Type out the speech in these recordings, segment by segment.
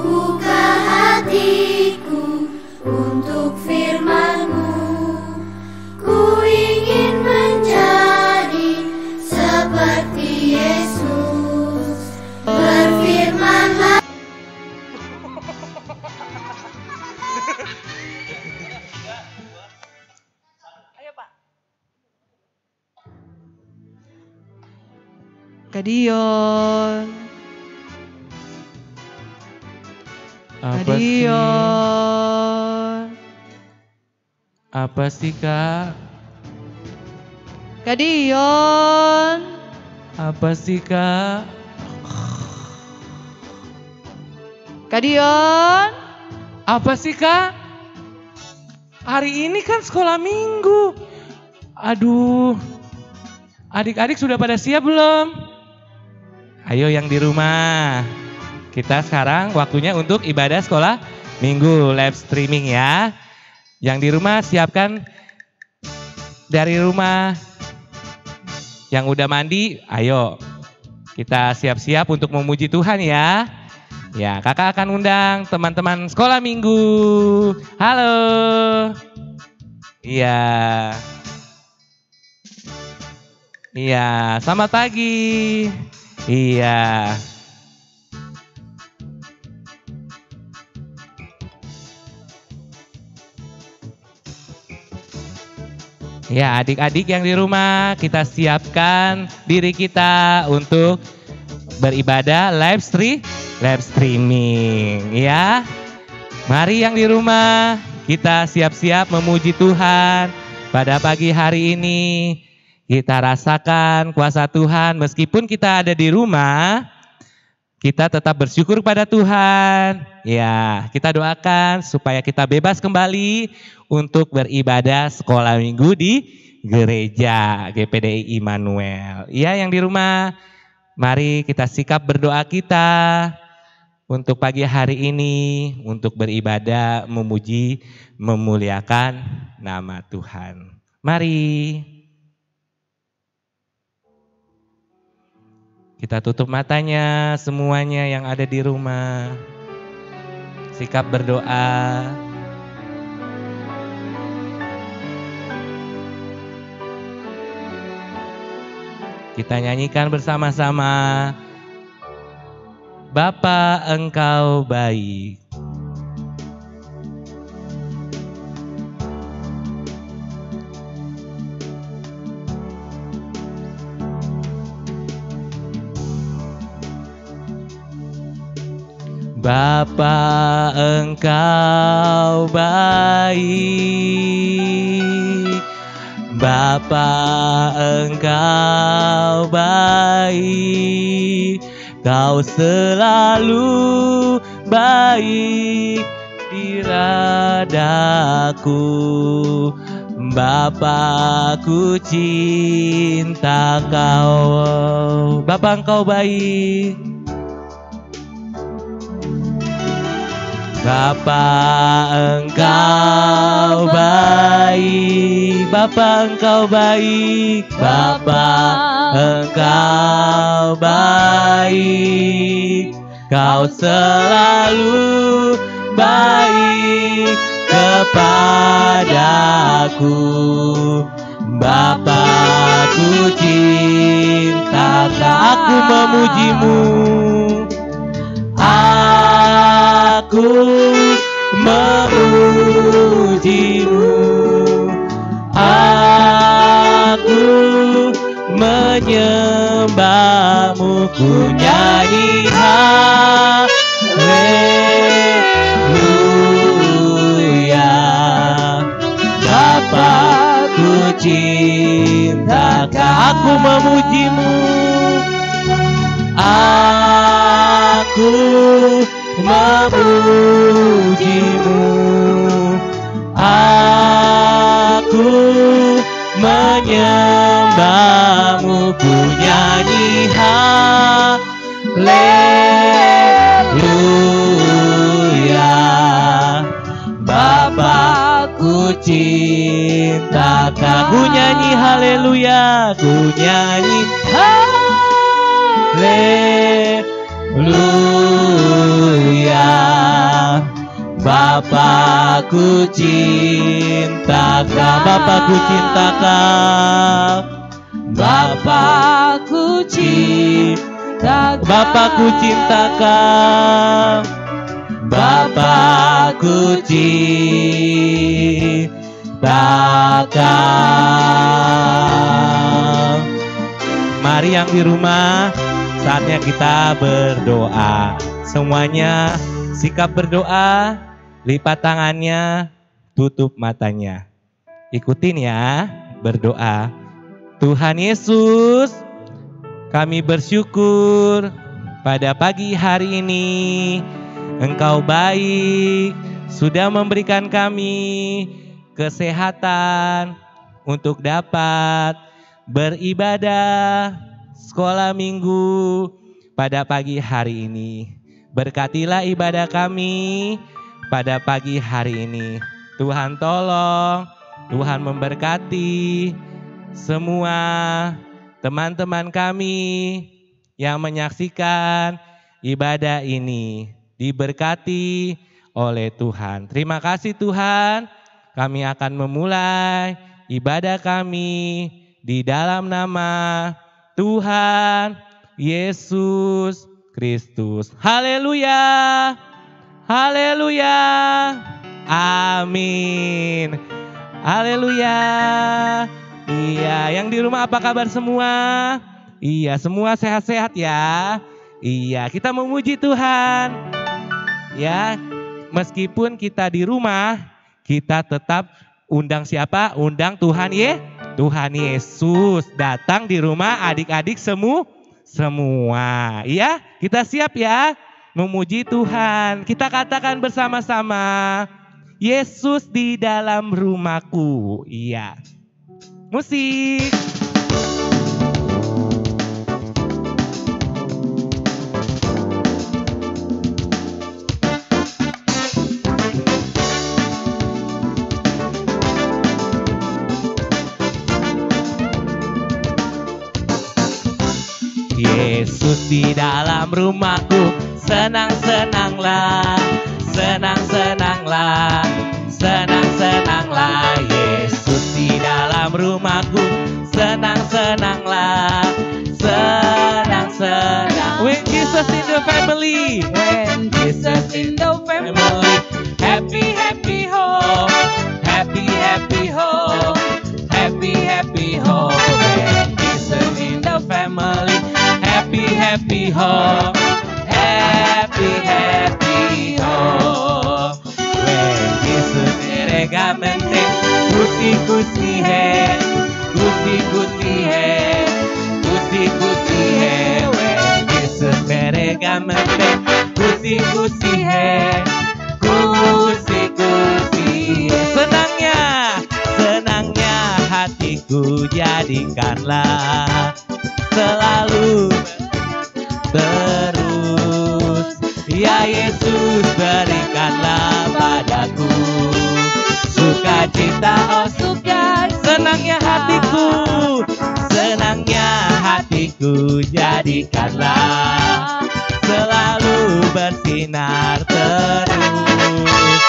buka hatiku untuk firman-Mu. Ku ingin menjadi seperti Yesus. Berfirmanlah. Ayo Pak. Kadion. Kadion. Apa sih Kak? Kadion. Apa sih Kak? Kadion. Apa sih Kak? Hari ini kan sekolah minggu. Aduh. Adik-adik sudah pada siap belum? Ayo yang di rumah. Kita sekarang waktunya untuk ibadah sekolah minggu live streaming ya. Yang di rumah siapkan dari rumah. Yang udah mandi, ayo kita siap-siap untuk memuji Tuhan ya. Ya, kakak akan undang teman-teman sekolah minggu. Halo. Iya. Iya, selamat pagi. Iya. Ya, adik-adik yang di rumah, kita siapkan diri kita untuk beribadah live streaming ya. Mari yang di rumah, kita siap-siap memuji Tuhan pada pagi hari ini. Kita rasakan kuasa Tuhan meskipun kita ada di rumah, kita tetap bersyukur pada Tuhan. Ya, kita doakan supaya kita bebas kembali untuk beribadah sekolah minggu di gereja GPDI Immanuel. Ya, yang di rumah, mari kita sikap berdoa kita untuk pagi hari ini, untuk beribadah, memuji, memuliakan nama Tuhan. Mari. Kita tutup matanya semuanya yang ada di rumah. Sikap berdoa. Kita nyanyikan bersama-sama. Bapa Engkau baik. Bapa Engkau baik, Bapa Engkau baik, Kau selalu baik di radaku. Bapa ku cinta Kau. Bapa Engkau baik. Bapa Engkau baik, Bapa Engkau baik, Bapa Engkau baik, Kau selalu baik kepadaku. Bapa ku cinta Kau, aku memujimu. Aku memujimu, aku menyembahmu, ku nyanyi haleluya. Bapa ku cinta Kau, aku memujimu, aku memujimu, aku menyembahmu, ku nyanyi haleluya. Bapa ku cinta Kau, ku nyanyi haleluya, ku nyanyi haleluya. Bapakku cinta Kau, Bapakku cinta Kau, Bapakku cinta, Bapakku cinta Kau, Bapakku cinta Kau. Mari yang di rumah, saatnya kita berdoa. Semuanya sikap berdoa, lipat tangannya, tutup matanya. Ikutin ya, berdoa. Tuhan Yesus, kami bersyukur pada pagi hari ini Engkau baik, sudah memberikan kami kesehatan untuk dapat beribadah sekolah minggu pada pagi hari ini. Berkatilah ibadah kami pada pagi hari ini. Tuhan tolong, Tuhan memberkati semua teman-teman kami yang menyaksikan ibadah ini. Diberkati oleh Tuhan. Terima kasih Tuhan, kami akan memulai ibadah kami di dalam nama Tuhan Yesus Kristus. Haleluya. Haleluya. Amin. Haleluya. Iya, yang di rumah apa kabar semua? Iya, semua sehat-sehat ya. Iya, kita memuji Tuhan. Ya, meskipun kita di rumah, kita tetap undang siapa? Undang Tuhan Tuhan Yesus datang di rumah adik-adik semua. Iya, kita siap ya memuji Tuhan. Kita katakan bersama-sama, Yesus di dalam rumahku. Iya. Musik. Yesus di dalam rumahku, senang-senanglah, senang-senanglah, senang-senanglah. Yesus di dalam rumahku, senang-senanglah, senang-senang. When Jesus in the family, when Jesus in the family, happy, happy home, happy, happy home, happy, happy home. When Jesus in the family, happy, happy home, happy, happy home. When Jesus regamente, gusti gusti hai, gusti gusti hai, gusti gusti hai. When Jesus regamente, gusti gusti hai, gusti gusti hai. Senangnya, senangnya hatiku jadikanlah selalu terus, ya Yesus berikanlah padaku sukacita, oh sukacita. Senangnya hatiku, senangnya hatiku jadikanlah selalu bersinar terus,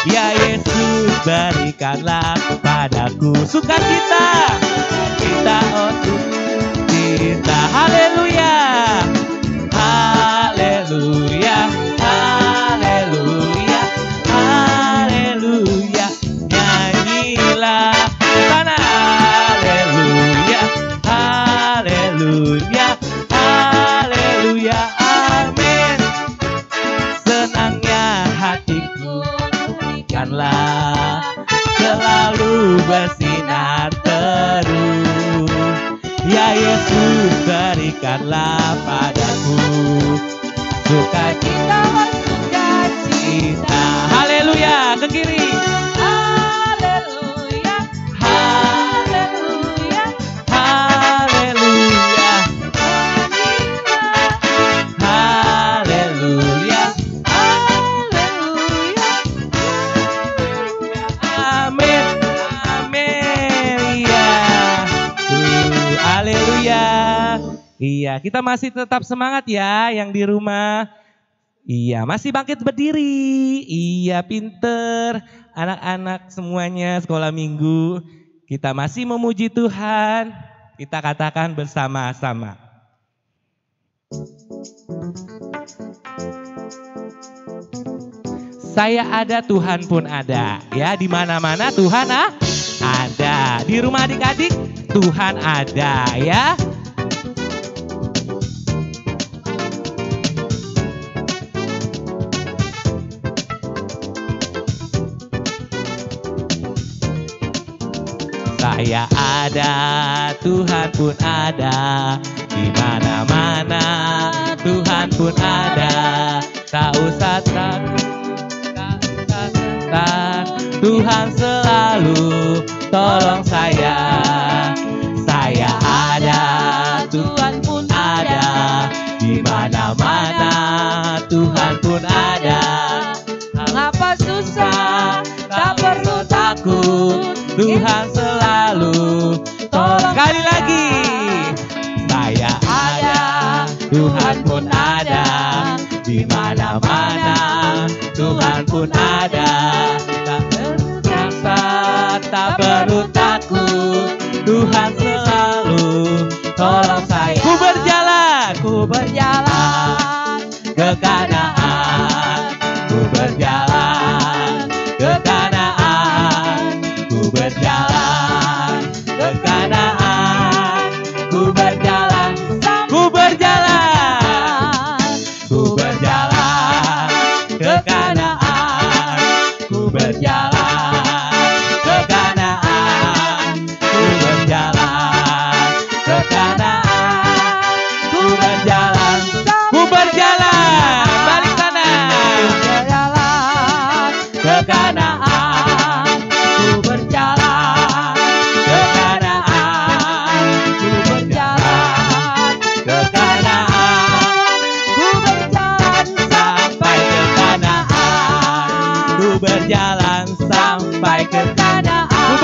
ya Yesus berikanlah padaku sukacita, kita oh sukacita. Haleluya. Haleluya, haleluya, haleluya. Nyanyilah sana, haleluya, haleluya, haleluya, amin. Senangnya hatiku berikanlah selalu bersinar terus, ya Yesus berikanlah padaku sukacita, sukacita. Haleluya, ke kiri. Haleluya, haleluya, haleluya, haleluya, haleluya, amin, amin, ya. Haleluya. Iya, kita masih tetap semangat ya yang di rumah. Iya, masih bangkit berdiri. Iya, pinter. Anak-anak semuanya sekolah minggu. Kita masih memuji Tuhan. Kita katakan bersama-sama. Saya ada, Tuhan pun ada. Ya, di mana-mana Tuhan ada. Di rumah adik-adik Tuhan ada, ya. Saya ada, Tuhan pun ada. Di mana-mana Tuhan pun ada. Tak usah takut, Tuhan selalu tolong saya. Saya ada, Tuhan pun ada. Di mana-mana Tuhan pun ada. Mengapa susah, tak perlu Takut, Tuhan selalu tolong. Sekali lagi. Saya ada, Tuhan pun ada. Di mana-mana Tuhan pun ada. Tak perlu rasa, tak perlu takut. Tuhan selalu tolong saya. Ku berjalan ke Kanaan. Ku berjalan ke Kanaan. Ku berjalan ke Kanaan. Ku berjalan, ku berjalan. Ku berjalan ke Kanaan. Ku berjalan ke Kanaan. Ku berjalan ke Kanaan. Ku berjalan, ku berjalan. Balik kanan. Ke Kanaan. Ku berjalan ke Kanaan. Ku berjalan ke Kanaan. Ku berjalan sampai ke Kanaan. Ku berjalan sampai ke Kanaan. Ku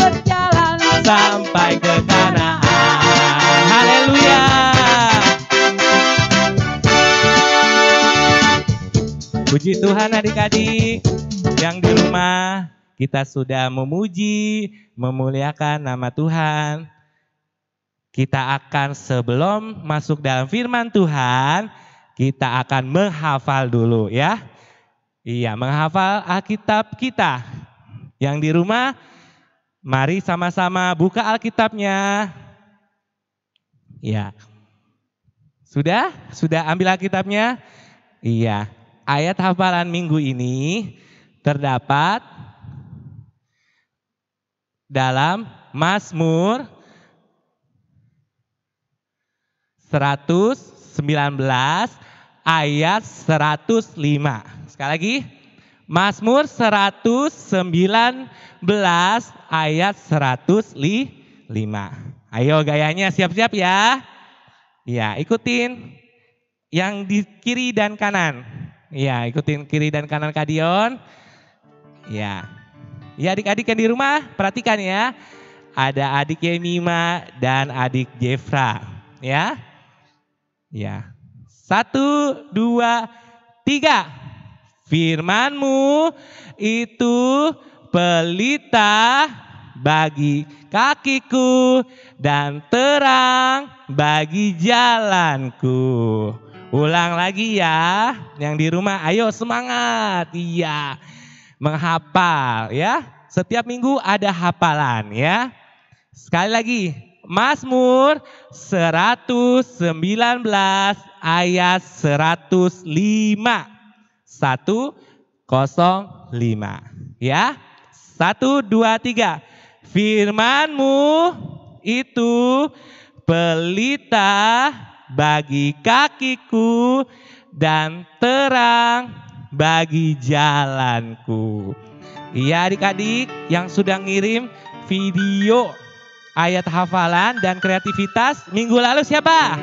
berjalan sampai ke Kanaan. Haleluya. Puji Tuhan adik-adik yang di rumah, kita sudah memuji, memuliakan nama Tuhan. Kita akan sebelum masuk dalam firman Tuhan, kita akan menghafal dulu ya. Iya, menghafal Alkitab kita. Yang di rumah, mari sama-sama buka Alkitabnya. Ya. Sudah ambil Alkitabnya? Iya. Ayat hafalan minggu ini terdapat dalam Mazmur 119 ayat 105. Sekali lagi, Mazmur 119 ayat 105. Ayo gayanya siap-siap ya. Ya, ikutin yang di kiri dan kanan. Ya, ikutin kiri dan kanan Kak Dion. Ya. Ya, adik-adik yang di rumah, perhatikan ya. Ada adik Yemima dan adik Jefra. Ya. Ya. 1, 2, 3. Firman-Mu itu pelita bagi kakiku dan terang bagi jalanku. Ulang lagi ya, yang di rumah ayo semangat. Iya, menghafal ya. Setiap minggu ada hafalan ya. Sekali lagi, Mazmur 119 ayat 105. 105 ya. 1, 2, 3. Firman-Mu itu pelita bagi kakiku dan terang bagi jalanku. Iya adik-adik yang sudah ngirim video ayat hafalan dan kreativitas minggu lalu siapa?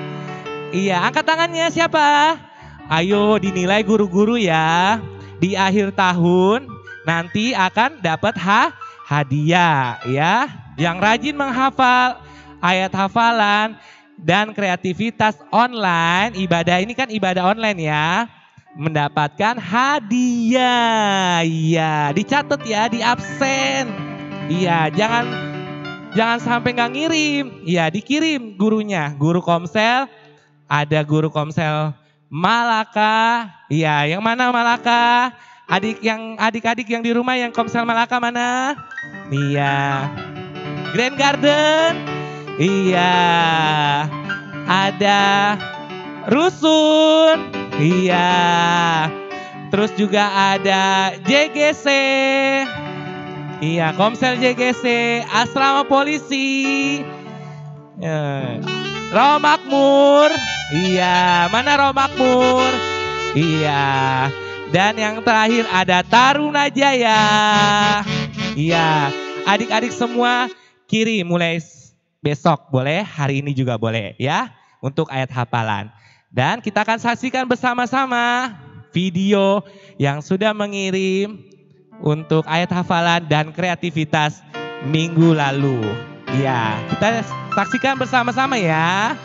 Iya, angkat tangannya siapa? Ayo dinilai guru-guru ya. Di akhir tahun nanti akan dapat hadiah ya. Yang rajin menghafal ayat hafalan, dan kreativitas online. Ibadah ini kan ibadah online ya. Mendapatkan hadiah. Iya, dicatat ya, di absen. Iya, jangan sampai nggak ngirim. Iya, dikirim gurunya. Guru Komsel, ada guru Komsel Malaka. Iya, yang mana Malaka? Adik-adik yang di rumah yang Komsel Malaka mana? Iya. Grand Garden. Iya. Ada Rusun. Iya. Terus juga ada JGC. Iya, Komsel JGC, Asrama Polisi. Romakmur. Iya, mana Romakmur? Iya. Dan yang terakhir ada Taruna Jaya. Iya, adik-adik semua kirim mulai besok boleh, hari ini juga boleh ya untuk ayat hafalan. Dan kita akan saksikan bersama-sama video yang sudah mengirim untuk ayat hafalan dan kreativitas minggu lalu. Ya, kita saksikan bersama-sama ya.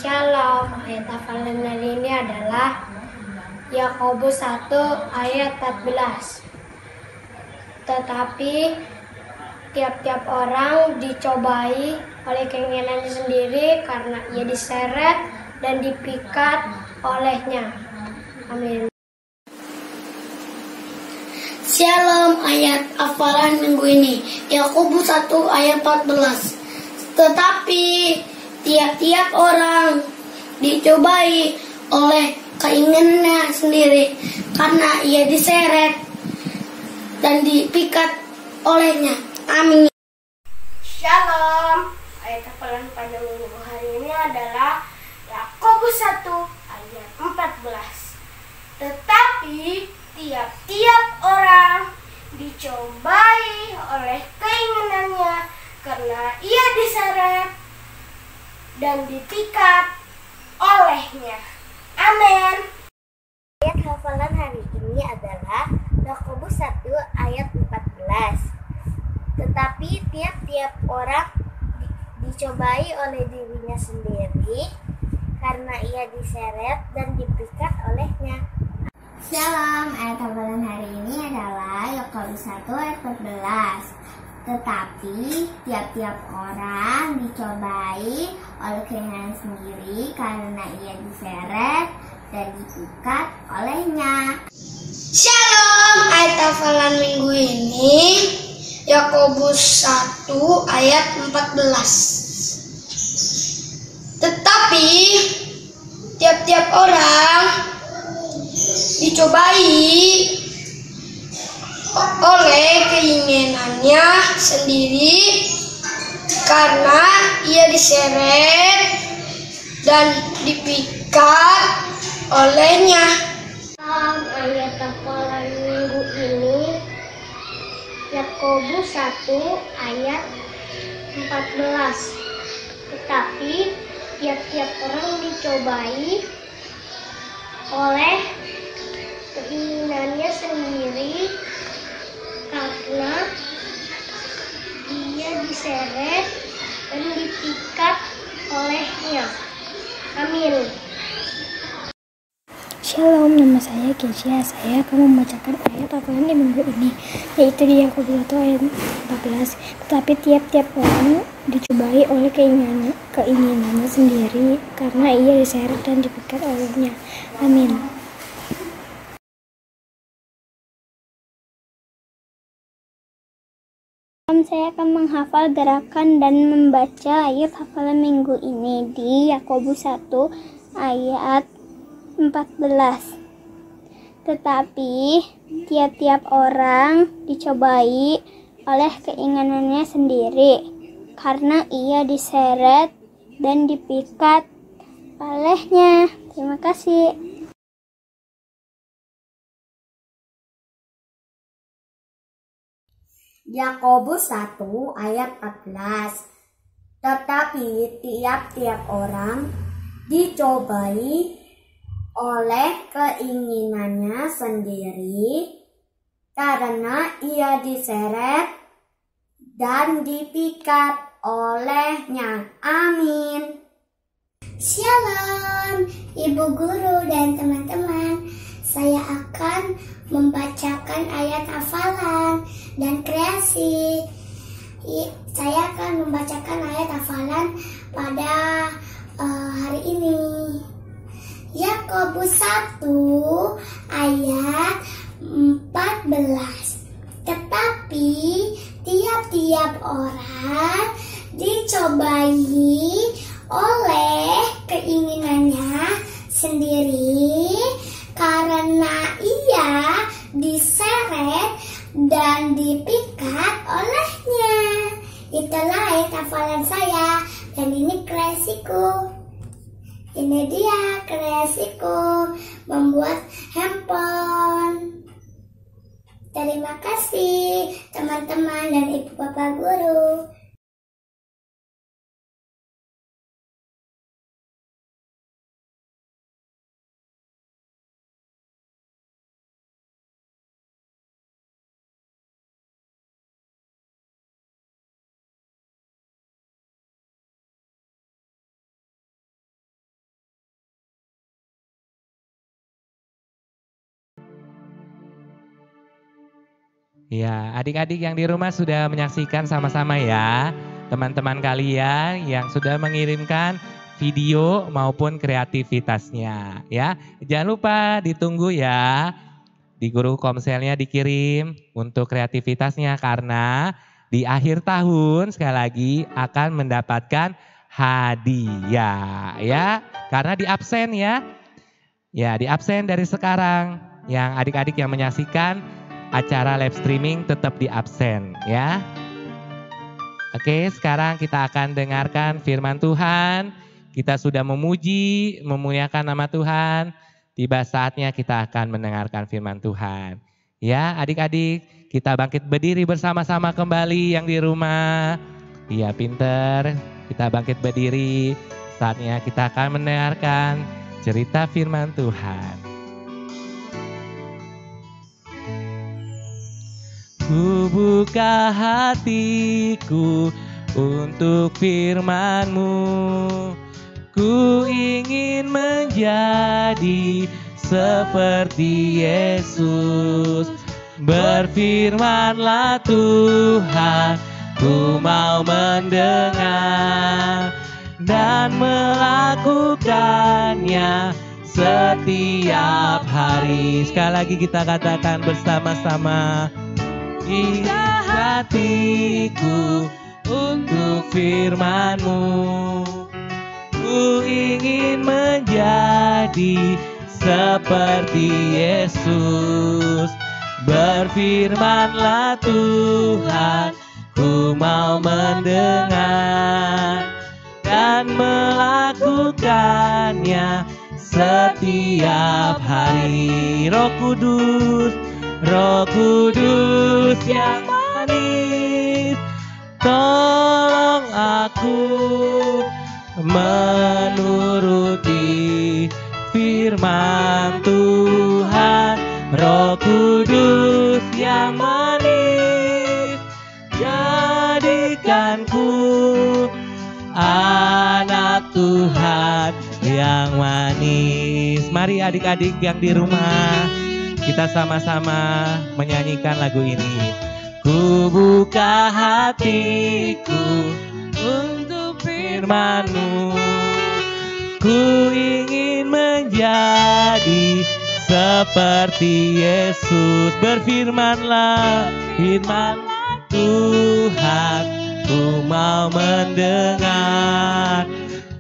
Shalom, ayat hafalan hari ini adalah Yakobus 1 ayat 14. Tetapi tiap-tiap orang dicobai oleh keinginannya sendiri karena ia diseret dan dipikat olehnya. Amin. Shalom, ayat hafalan minggu ini Yakobus 1 ayat 14. Tetapi tiap-tiap orang dicobai oleh keinginannya sendiri karena ia diseret dan dipikat olehnya. Amin. Shalom, ayat hafalan pada minggu hari ini adalah Yakobus 1 ayat 14. Tetapi tiap-tiap orang dicobai oleh keinginannya karena ia diseret dan dipikat olehnya. Amin. Ayat hafalan hari ini adalah Yakobus 1 ayat 14. Tetapi tiap-tiap orang dicobai oleh dirinya sendiri karena ia diseret dan dipikat olehnya. Shalom, ayat hafalan hari ini adalah Yakobus 1 ayat 14. Tetapi tiap-tiap orang dicobai oleh keinginan sendiri karena ia diseret dan dipikat olehnya. Shalom, ayat hafalan minggu ini Yakobus 1 ayat 14. Tetapi tiap-tiap orang dicobai oleh keinginannya sendiri karena ia diseret dan dipikat olehnya. Ayat hafalan minggu ini Yakobus 1 ayat 14. Tetapi tiap-tiap orang dicobai oleh keinginannya sendiri karena ia diseret dan dipikat olehnya. Amin. Shalom, nama saya Kesia. Saya akan membacakan ayat hafalan di minggu ini, yaitu di Yakobus 1 ayat 14. Tetapi tiap-tiap orang dicobai oleh keinginannya sendiri karena ia diseret dan dipikat olehnya. Amin. Saya akan menghafal gerakan dan membaca ayat hafalan minggu ini di Yakobus 1 ayat 14. Tetapi tiap-tiap orang dicobai oleh keinginannya sendiri karena ia diseret dan dipikat olehnya. Terima kasih. Yakobus 1 ayat 14. Tetapi tiap-tiap orang dicobai oleh keinginannya sendiri karena ia diseret dan dipikat olehnya. Amin. Shalom, Ibu Guru dan teman-teman. Saya akan membacakan ayat hafalan dan kreasi. Saya akan membacakan ayat hafalan pada hari ini. Yakobus 1 ayat 14. Tetapi tiap-tiap orang dicobai oleh keinginannya sendiri, karena ia diseret dan dipikat olehnya. Itulah ayat hafalan saya, dan ini kreasiku. Ini dia kreasiku membuat handphone. Terima kasih teman-teman dan ibu bapak guru. Ya, adik-adik yang di rumah sudah menyaksikan sama-sama ya. Teman-teman kalian yang sudah mengirimkan video maupun kreativitasnya ya. Jangan lupa ditunggu ya. Di guru komselnya dikirim untuk kreativitasnya, karena di akhir tahun sekali lagi akan mendapatkan hadiah ya. Karena di absen ya. Ya, di absen dari sekarang. Yang adik-adik yang menyaksikan acara live streaming tetap di absen ya. Oke, sekarang kita akan dengarkan firman Tuhan. Kita sudah memuji, memuliakan nama Tuhan. Tiba saatnya kita akan mendengarkan firman Tuhan. Ya, adik-adik, kita bangkit berdiri bersama-sama kembali yang di rumah. Iya, pinter. Kita bangkit berdiri. Saatnya kita akan mendengarkan cerita firman Tuhan. Ku buka hatiku untuk firman-Mu. Ku ingin menjadi seperti Yesus. Berfirman-Lah Tuhan, ku mau mendengar dan melakukannya setiap hari. Sekali lagi kita katakan bersama-sama. Buka hatiku untuk firman-Mu. Ku ingin menjadi seperti Yesus. Berfirman-Lah Tuhan, ku mau mendengar dan melakukannya setiap hari. Roh Kudus, Roh Kudus yang manis, tolong aku menuruti firman Tuhan. Roh Kudus yang manis, jadikanku anak Tuhan yang manis. Mari adik-adik yang di rumah, kita sama-sama menyanyikan lagu ini. Ku buka hatiku untuk firman-Mu. Ku ingin menjadi seperti Yesus. Berfirman-Lah, firman-Lah Tuhan, ku mau mendengar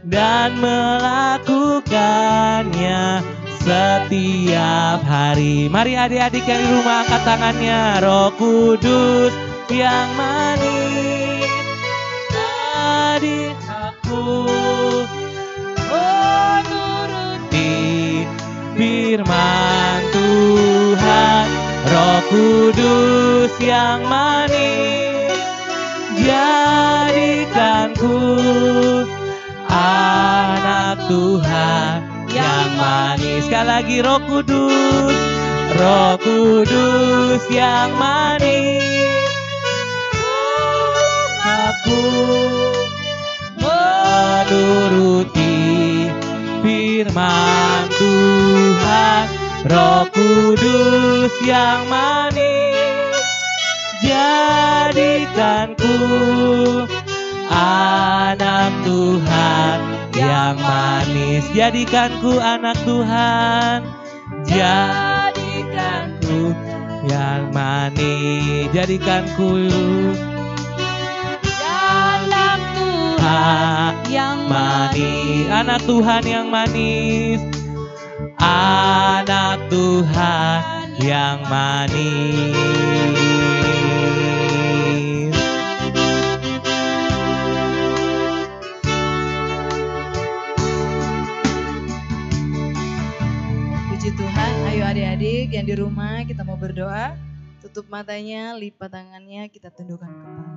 dan melakukannya setiap hari. Mari adik-adik yang di rumah angkat tangannya. Roh Kudus yang manis, tadi aku turuti firman Tuhan. Roh Kudus yang manis, jadikanku anak Tuhan yang manis. Sekali lagi, Roh Kudus, Roh Kudus yang manis, aku menuruti firman Tuhan. Roh Kudus yang manis, jadikanku anak Tuhan yang manis. Jadikanku anak Tuhan, jadikanku yang manis. Jadikanku anak Tuhan yang manis. Anak Tuhan yang manis, anak Tuhan yang manis. Puji Tuhan, ayo adik-adik yang di rumah kita mau berdoa. Tutup matanya, lipat tangannya, kita tundukkan kepala.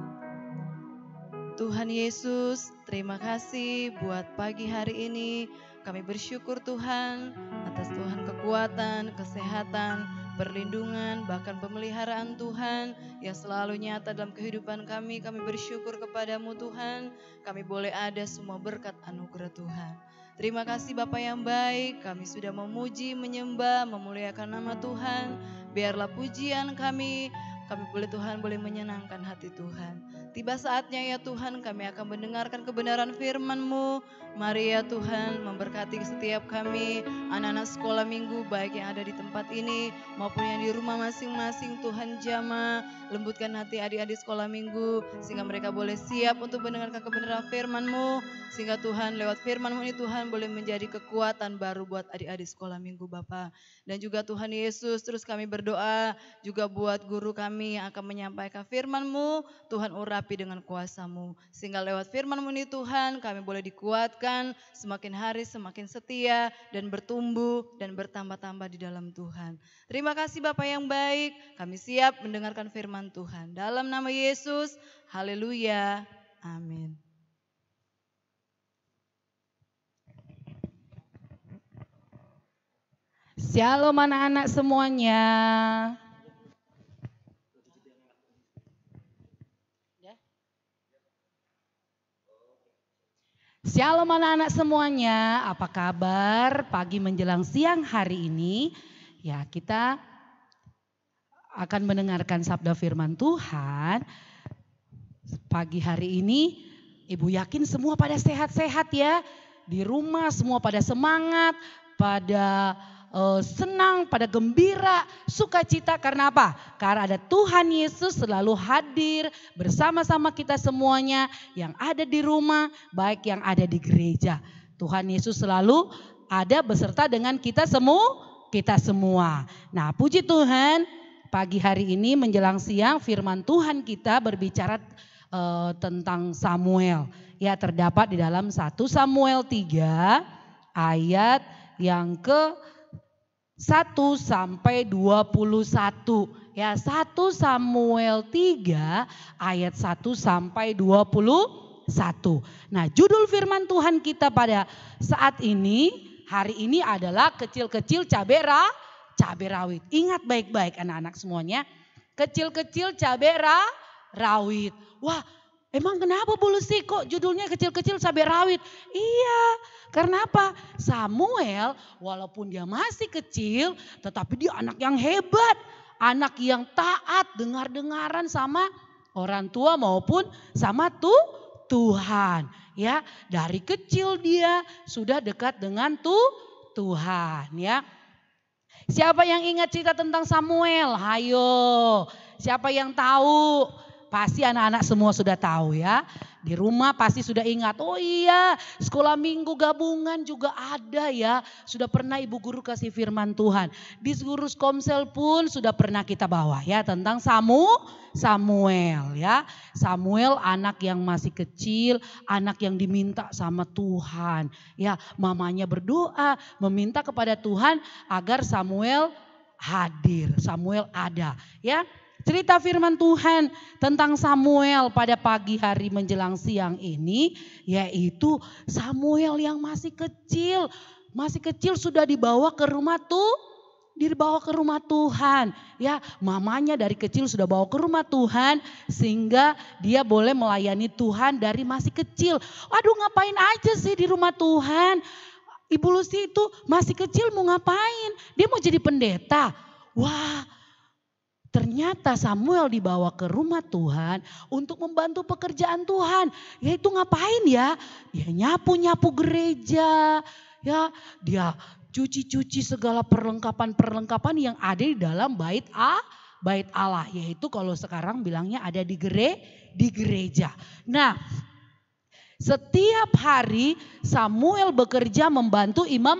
Tuhan Yesus, terima kasih buat pagi hari ini. Kami bersyukur Tuhan atas Tuhan kekuatan, kesehatan, perlindungan, bahkan pemeliharaan Tuhan yang selalu nyata dalam kehidupan kami. Kami bersyukur kepadamu Tuhan, kami boleh ada semua berkat anugerah Tuhan. Terima kasih Bapa yang baik, kami sudah memuji, menyembah, memuliakan nama Tuhan. Biarlah pujian kami boleh Tuhan boleh menyenangkan hati Tuhan. Tiba saatnya ya Tuhan kami akan mendengarkan kebenaran firman-Mu. Mari ya Tuhan memberkati setiap kami, anak-anak sekolah minggu baik yang ada di tempat ini maupun yang di rumah masing-masing. Tuhan jamah, lembutkan hati adik-adik sekolah minggu sehingga mereka boleh siap untuk mendengarkan kebenaran firman-Mu. Sehingga Tuhan lewat firman-Mu ini Tuhan boleh menjadi kekuatan baru buat adik-adik sekolah minggu Bapa. Dan juga Tuhan Yesus terus kami berdoa juga buat guru kami yang akan menyampaikan firman-Mu. Tuhan urapi dengan kuasa-Mu. Sehingga lewat firman-Mu ini Tuhan kami boleh dikuatkan semakin hari semakin setia dan bertumbuh dan bertambah-tambah di dalam Tuhan. Terima kasih Bapa yang baik, kami siap mendengarkan firman Tuhan. Dalam nama Yesus, haleluya, amin. Shalom anak-anak semuanya. Shalom anak-anak semuanya, apa kabar pagi menjelang siang hari ini? Ya, kita akan mendengarkan sabda firman Tuhan. Pagi hari ini Ibu yakin semua pada sehat-sehat ya. Di rumah semua pada semangat, pada senang, pada gembira, sukacita. Karena apa? Karena ada Tuhan Yesus selalu hadir bersama-sama kita semuanya yang ada di rumah, baik yang ada di gereja. Tuhan Yesus selalu ada beserta dengan kita semua. Nah, puji Tuhan, pagi hari ini menjelang siang firman Tuhan kita berbicara tentang Samuel. Ya, terdapat di dalam 1 Samuel 3 ayat yang ke 1 sampai 21. Ya, 1 Samuel 3 ayat 1 sampai 21. Nah, judul firman Tuhan kita pada saat ini, hari ini adalah kecil-kecil cabai rawit. Ingat baik-baik anak-anak semuanya. Kecil-kecil cabai rawit. Wah, emang kenapa Bu Lucy kok judulnya kecil-kecil cabai rawit? Iya, karena apa? Samuel walaupun dia masih kecil tetapi dia anak yang hebat. Anak yang taat, dengar-dengaran sama orang tua maupun sama Tuhan. Ya, dari kecil dia sudah dekat dengan Tuhan ya. Siapa yang ingat cerita tentang Samuel? Hayo. Siapa yang tahu? Pasti anak-anak semua sudah tahu ya. Di rumah pasti sudah ingat, oh iya sekolah minggu gabungan juga ada ya. Sudah pernah ibu guru kasih firman Tuhan. Di guru komsel pun sudah pernah kita bawa ya tentang Samuel ya. Samuel anak yang masih kecil, anak yang diminta sama Tuhan. Ya, mamanya berdoa meminta kepada Tuhan agar Samuel hadir, Samuel ada ya. Cerita firman Tuhan tentang Samuel pada pagi hari menjelang siang ini yaitu Samuel yang masih kecil sudah dibawa ke rumah dibawa ke rumah Tuhan. Ya, mamanya dari kecil sudah bawa ke rumah Tuhan sehingga dia boleh melayani Tuhan dari masih kecil. Aduh, ngapain aja sih di rumah Tuhan? Ibu Lucy itu masih kecil mau ngapain? Dia mau jadi pendeta. Wah, ternyata Samuel dibawa ke rumah Tuhan untuk membantu pekerjaan Tuhan. Yaitu ngapain ya? Dia nyapu-nyapu gereja. Ya, dia cuci-cuci segala perlengkapan-perlengkapan yang ada di dalam bait Allah. Yaitu kalau sekarang bilangnya ada di gereja. Nah, setiap hari Samuel bekerja membantu Imam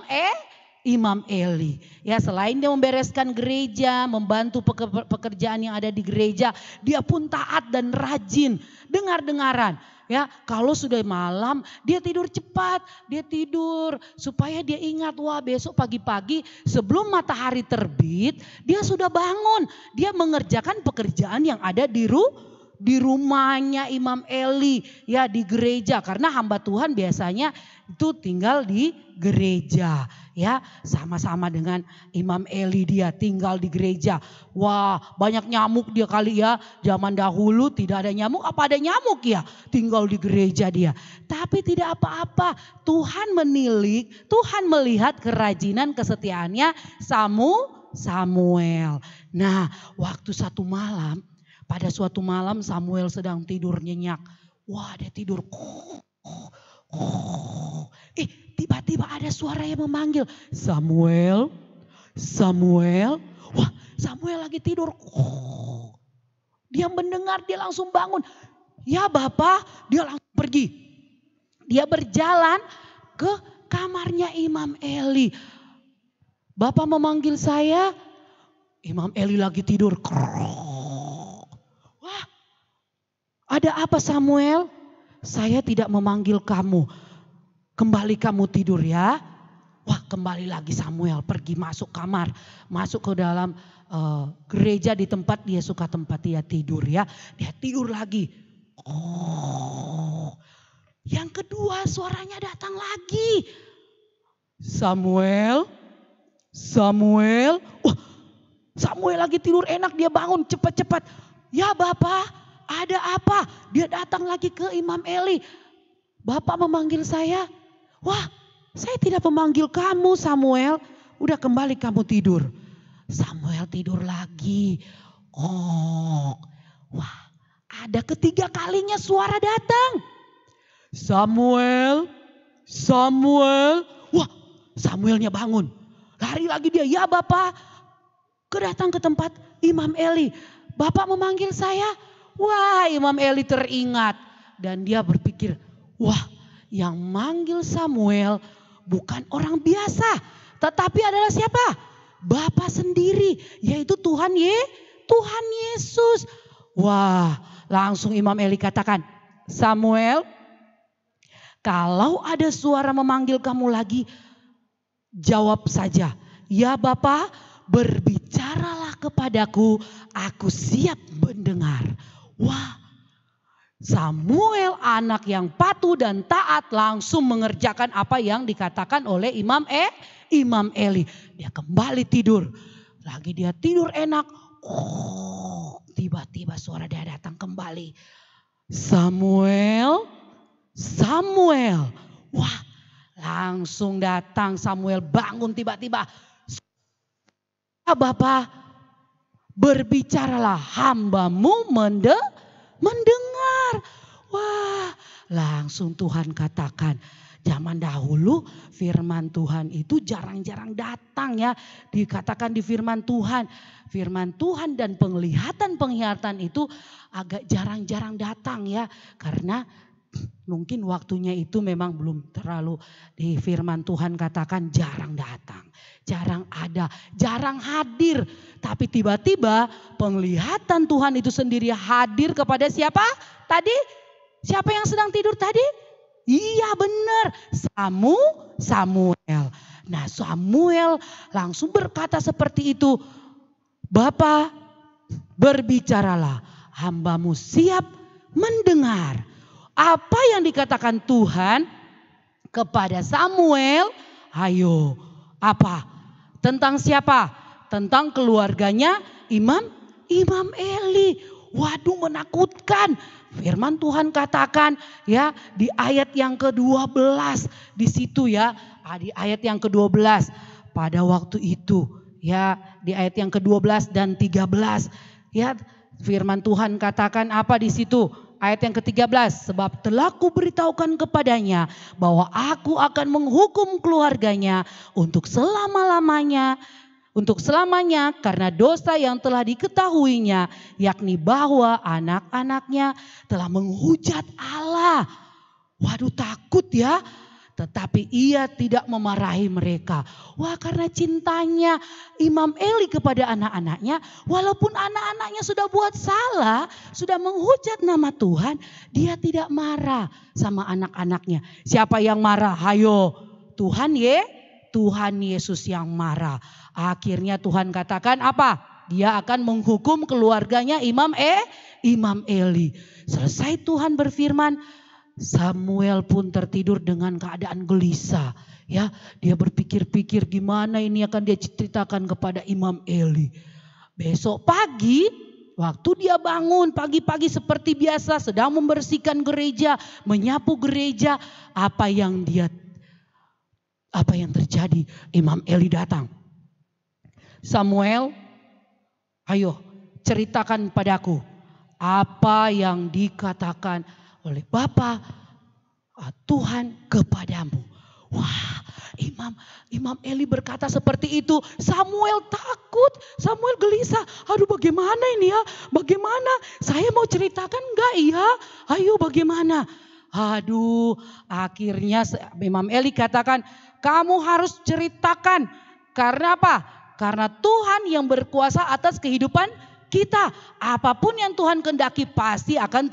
Eli. Ya, selain dia membereskan gereja, membantu pekerjaan yang ada di gereja, dia pun taat dan rajin. Dengar-dengaran. Ya, kalau sudah malam dia tidur cepat, dia tidur supaya dia ingat, wah besok pagi-pagi sebelum matahari terbit dia sudah bangun. Dia mengerjakan pekerjaan yang ada di rumahnya Imam Eli, ya di gereja. Karena hamba Tuhan biasanya itu tinggal di gereja. Ya, sama-sama dengan Imam Eli dia tinggal di gereja. Wah, banyak nyamuk dia kali ya. Zaman dahulu tidak ada nyamuk, apa ada nyamuk ya? Tinggal di gereja dia. Tapi tidak apa-apa. Tuhan menilik, Tuhan melihat kerajinan kesetiaannya Samuel. Nah, waktu pada suatu malam Samuel sedang tidur nyenyak. Wah, dia tidur. Tiba-tiba ada suara yang memanggil, Samuel, Samuel. Wah, Samuel lagi tidur. Dia mendengar, dia langsung bangun. Ya Bapak, dia langsung pergi. Dia berjalan ke kamarnya Imam Eli. Bapak memanggil saya, Imam Eli lagi tidur. Wah, ada apa Samuel? Saya tidak memanggil kamu. Kembali kamu tidur ya. Wah, kembali lagi Samuel pergi masuk kamar. Masuk ke dalam gereja di tempat dia suka, tempat dia tidur ya. Dia tidur lagi. Yang kedua suaranya datang lagi. Samuel. Wah, Samuel lagi tidur enak, dia bangun cepat-cepat. Ya Bapak, ada apa? Dia datang lagi ke Imam Eli. Bapak memanggil saya. Wah, saya tidak memanggil kamu Samuel. Udah kembali kamu tidur. Samuel tidur lagi. Wah, ada ketiga kalinya suara datang. Samuel. Wah, Samuelnya bangun. Lari lagi dia. Ya Bapak, datang ke tempat Imam Eli. Bapak memanggil saya. Wah, Imam Eli teringat. Dan dia berpikir, wah, yang manggil Samuel bukan orang biasa, tetapi adalah siapa? Bapa sendiri, yaitu Tuhan Yesus. Wah, langsung Imam Eli katakan, Samuel, kalau ada suara memanggil kamu lagi, jawab saja, ya Bapa, berbicaralah kepadaku, aku siap mendengar. Wah, Samuel anak yang patuh dan taat langsung mengerjakan apa yang dikatakan oleh Imam Eli. Dia kembali tidur. Lagi dia tidur enak. Tiba-tiba suara dia datang kembali. Samuel. Wah, langsung datang Samuel bangun tiba-tiba. Bapak, berbicaralah, hambamu mendengar. Wah, langsung Tuhan katakan, zaman dahulu firman Tuhan itu jarang-jarang datang ya. Dikatakan di firman Tuhan dan penglihatan itu agak jarang-jarang datang ya. Karena mungkin waktunya itu memang belum terlalu, di firman Tuhan katakan jarang datang. Jarang ada, jarang hadir. Tapi tiba-tiba penglihatan Tuhan itu sendiri hadir kepada siapa? Tadi, siapa yang sedang tidur tadi? Iya benar, Samuel. Nah, Samuel langsung berkata seperti itu. Bapa, berbicaralah, hambamu siap mendengar. Apa yang dikatakan Tuhan kepada Samuel? Ayo, apa? Tentang siapa? Tentang keluarganya Imam Eli. Waduh, menakutkan. Firman Tuhan katakan ya di ayat yang ke-12 di situ ya. Di ayat yang ke-12 pada waktu itu ya, di ayat yang ke-12 dan 13 ya, firman Tuhan katakan apa di situ? Ayat yang ke-13, sebab telah kuberitahukan kepadanya bahwa aku akan menghukum keluarganya untuk selama-lamanya karena dosa yang telah diketahuinya, yakni bahwa anak-anaknya telah menghujat Allah. Waduh, takut ya. Tetapi ia tidak memarahi mereka. Wah, karena cintanya Imam Eli kepada anak-anaknya, walaupun anak-anaknya sudah buat salah, sudah menghujat nama Tuhan, dia tidak marah sama anak-anaknya. Siapa yang marah? Hayo, Tuhan Yesus yang marah. Akhirnya Tuhan katakan apa? Dia akan menghukum keluarganya Imam Eli. Selesai Tuhan berfirman, Samuel pun tertidur dengan keadaan gelisah. Ya, dia berpikir-pikir gimana ini akan dia ceritakan kepada Imam Eli. Besok pagi, waktu dia bangun pagi-pagi seperti biasa, sedang membersihkan gereja, menyapu gereja, apa yang terjadi? Imam Eli datang. Samuel, ayo ceritakan padaku apa yang dikatakan oleh Bapa Tuhan kepadamu. Wah, Imam Eli berkata seperti itu. Samuel takut, Samuel gelisah. Aduh, bagaimana ini ya? Bagaimana? Saya mau ceritakan enggak ya? Ayo bagaimana? Aduh, akhirnya Imam Eli katakan, kamu harus ceritakan. Karena apa? Karena Tuhan yang berkuasa atas kehidupan kita. Apapun yang Tuhan kehendaki pasti akan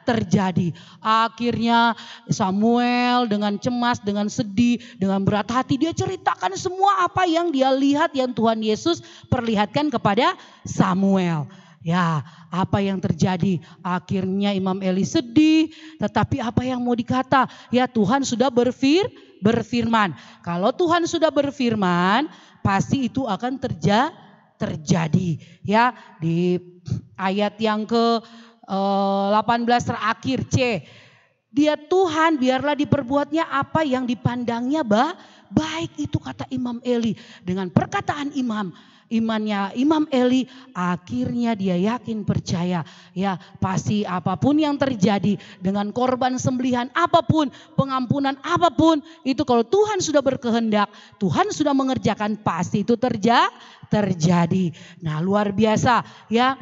terjadi. Akhirnya Samuel dengan cemas, dengan sedih, dengan berat hati, dia ceritakan semua apa yang dia lihat, yang Tuhan Yesus perlihatkan kepada Samuel. Ya, apa yang terjadi? Akhirnya Imam Eli sedih, tetapi apa yang mau dikata? Ya, Tuhan sudah berfirman. Kalau Tuhan sudah berfirman, pasti itu akan terjadi. Ya, di ayat yang ke-18 terakhir C. Dia Tuhan, biarlah diperbuatnya apa yang dipandangnya baik, itu kata Imam Eli. Dengan perkataan imannya Imam Eli, akhirnya dia yakin percaya, ya pasti apapun yang terjadi dengan korban sembelihan apapun, pengampunan apapun, itu kalau Tuhan sudah berkehendak, Tuhan sudah mengerjakan, pasti itu terjadi. Nah, luar biasa ya.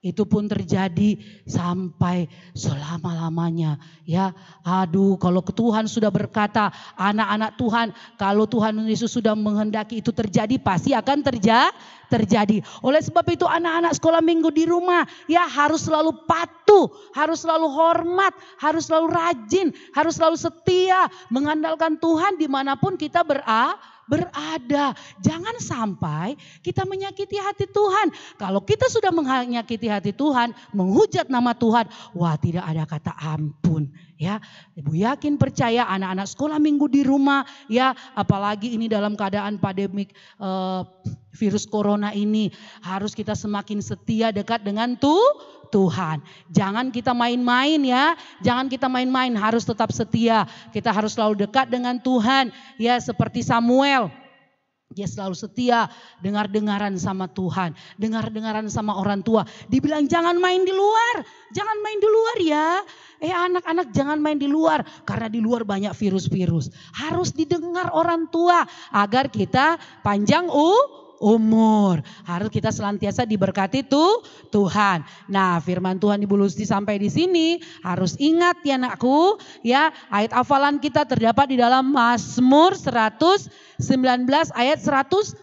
Itu pun terjadi sampai selama-lamanya. Ya, aduh, kalau Tuhan sudah berkata, anak-anak Tuhan, kalau Tuhan Yesus sudah menghendaki itu terjadi, pasti akan terjadi. Oleh sebab itu anak-anak sekolah minggu di rumah, ya harus selalu patuh, harus selalu hormat, harus selalu rajin, harus selalu setia, mengandalkan Tuhan dimanapun kita berada. Jangan sampai kita menyakiti hati Tuhan. Kalau kita sudah menyakiti hati Tuhan, menghujat nama Tuhan, wah tidak ada kata ampun. Ya, Ibu yakin percaya anak-anak sekolah minggu di rumah, ya apalagi ini dalam keadaan pandemik virus corona ini, harus kita semakin setia dekat dengan Tuhan. Jangan kita main-main ya. Jangan kita main-main, harus tetap setia. Kita harus selalu dekat dengan Tuhan. Ya, seperti Samuel. Dia selalu setia, dengar-dengaran sama Tuhan, dengar-dengaran sama orang tua. Dibilang jangan main di luar, jangan main di luar ya. Anak-anak jangan main di luar, karena di luar banyak virus-virus. Harus didengar orang tua agar kita panjang umur. Harus kita senantiasa diberkati Tuhan. Nah, firman Tuhan Ibu Lusti sampai di sini harus ingat ya anakku, ya ayat hafalan kita terdapat di dalam Mazmur 119 ayat 105.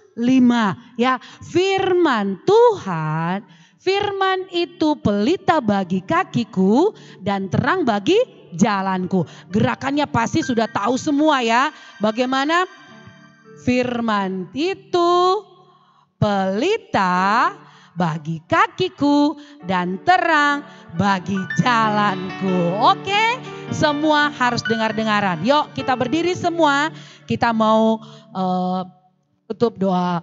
Ya, firman Tuhan, firman itu pelita bagi kakiku dan terang bagi jalanku. Gerakannya pasti sudah tahu semua ya. Bagaimana? Firman itu pelita bagi kakiku dan terang bagi jalanku. Oke, semua harus dengar-dengaran. Yuk kita berdiri semua. Kita mau tutup doa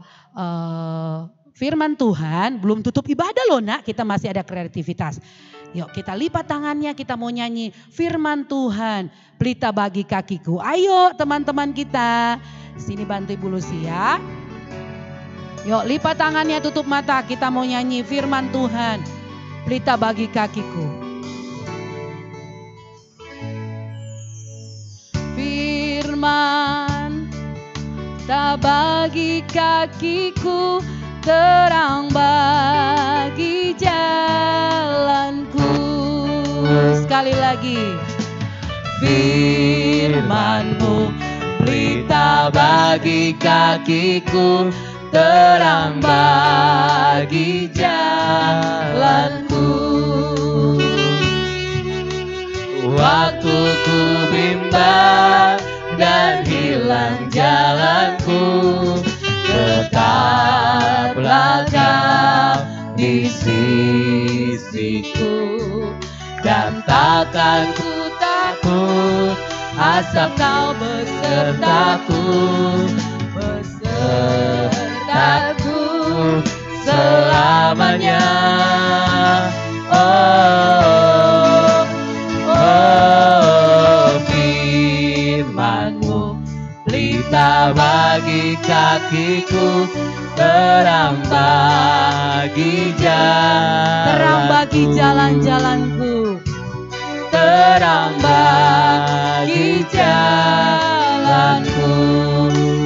firman Tuhan, belum tutup ibadah loh nak, kita masih ada kreativitas. Yuk kita lipat tangannya, kita mau nyanyi firman Tuhan, pelita bagi kakiku. Ayo teman-teman kita, sini bantu Ibu Lucia. Yuk lipat tangannya, tutup mata, kita mau nyanyi firman Tuhan, pelita bagi kakiku. Firman tak bagi kakiku, terang bagi jalanku. Sekali lagi. Firman-Mu pelita bagi kakiku, terang bagi jalanku. Waktu ku bimbang dan hilang jalanku, tetaplah Kau di sisiku, dan takkan ku takut, asal Kau besertaku, besertaku selamanya. Oh, oh, firman-Mu pelita bagi kakiku, terang bagi jalan-jalanku, terang bagi jalanku.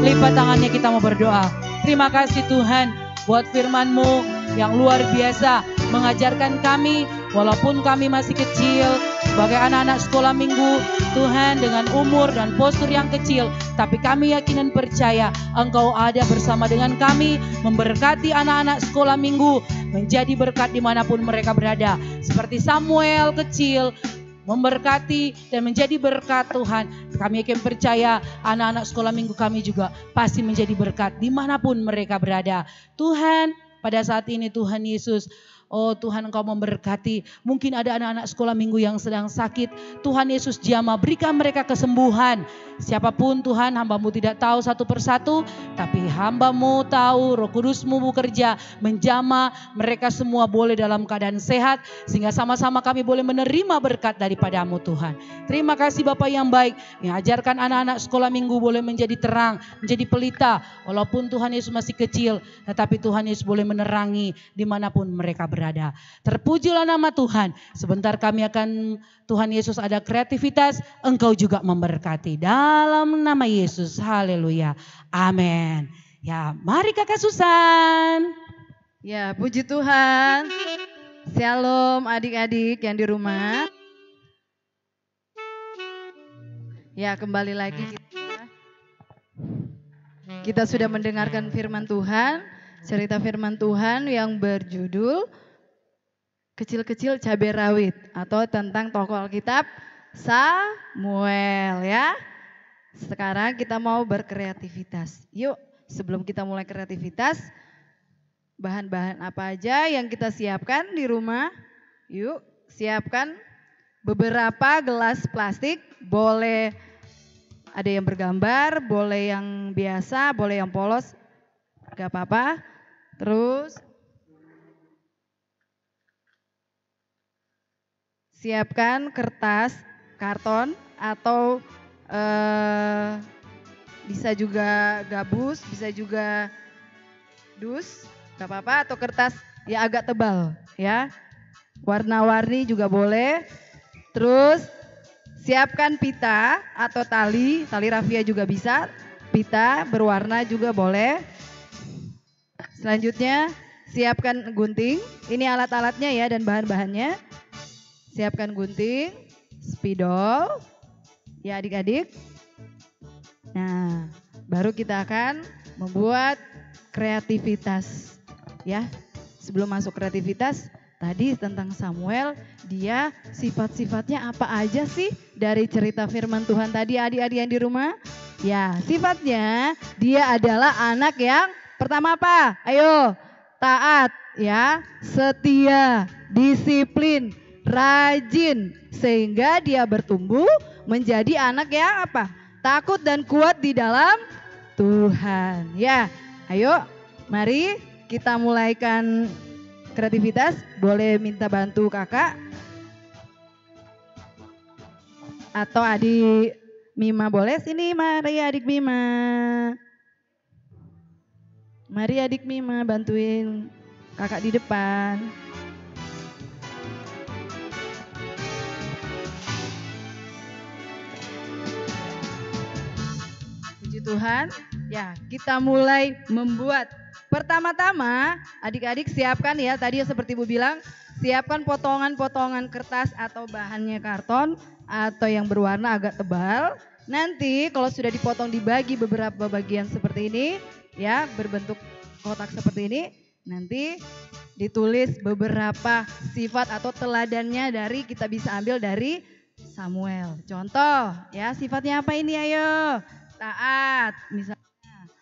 Lipat tangannya, kita mau berdoa. Terima kasih Tuhan buat firman-Mu yang luar biasa mengajarkan kami walaupun kami masih kecil sebagai anak-anak sekolah minggu Tuhan, dengan umur dan postur yang kecil, tapi kami yakin dan percaya Engkau ada bersama dengan kami, memberkati anak-anak sekolah minggu menjadi berkat dimanapun mereka berada. Seperti Samuel kecil memberkati dan menjadi berkat Tuhan, kami yakin percaya anak-anak sekolah minggu kami juga pasti menjadi berkat dimanapun mereka berada. Tuhan, pada saat ini Tuhan Yesus, oh Tuhan, Engkau memberkati. Mungkin ada anak-anak sekolah minggu yang sedang sakit. Tuhan Yesus jamah, berikan mereka kesembuhan. Siapapun Tuhan, hamba-Mu tidak tahu satu persatu, tapi hamba-Mu tahu, Roh Kudus-Mu bekerja, menjamah mereka semua boleh dalam keadaan sehat, sehingga sama-sama kami boleh menerima berkat daripada-Mu Tuhan. Terima kasih Bapak yang baik, yang ajarkan anak-anak sekolah minggu boleh menjadi terang, menjadi pelita. Walaupun Tuhan Yesus masih kecil, tetapi Tuhan Yesus boleh menerangi dimanapun mereka berada. Terpujilah nama Tuhan. Sebentar kami akan, Tuhan Yesus ada kreativitas, Engkau juga memberkati. Dalam nama Yesus, haleluya, amin. Ya, mari Kakak Susan. Ya, puji Tuhan. Shalom adik-adik yang di rumah. Ya, kembali lagi kita sudah mendengarkan firman Tuhan, cerita firman Tuhan yang berjudul Kecil-kecil Cabai Rawit, atau tentang tokoh Alkitab Samuel ya. Sekarang kita mau berkreativitas. Yuk, sebelum kita mulai kreativitas, bahan-bahan apa aja yang kita siapkan di rumah? Yuk, siapkan beberapa gelas plastik, boleh ada yang bergambar, boleh yang biasa, boleh yang polos, gak apa-apa. Terus siapkan kertas, karton, atau bisa juga gabus, bisa juga dus, gak apa-apa, atau kertas ya agak tebal ya. Warna-warni juga boleh. Terus siapkan pita atau tali rafia juga bisa, pita berwarna juga boleh. Selanjutnya siapkan gunting, ini alat-alatnya ya dan bahan-bahannya. Siapkan gunting, spidol, ya adik-adik. Nah, baru kita akan membuat kreativitas ya. Sebelum masuk kreativitas, tadi tentang Samuel, dia sifat-sifatnya apa aja sih dari cerita firman Tuhan tadi adik-adik yang di rumah? Ya, sifatnya dia adalah anak yang pertama apa? Ayo, taat ya, setia, disiplin, rajin, sehingga dia bertumbuh menjadi anak yang apa? Takut dan kuat di dalam Tuhan. Ya, ayo Mari kita mulaikan kreativitas. Boleh minta bantu kakak atau adik Mima boleh. Sini mari adik Mima. Mari adik Mima bantuin kakak di depan. Puji Tuhan. Ya, kita mulai membuat. Pertama-tama adik-adik siapkan ya, tadi seperti Ibu bilang, siapkan potongan-potongan kertas atau bahannya karton atau yang berwarna agak tebal. Nanti kalau sudah dipotong dibagi beberapa bagian seperti ini ya, berbentuk kotak seperti ini, nanti ditulis beberapa sifat atau teladannya dari kita bisa ambil dari Samuel. Contoh ya, sifatnya apa ini, ayo? Taat misalnya.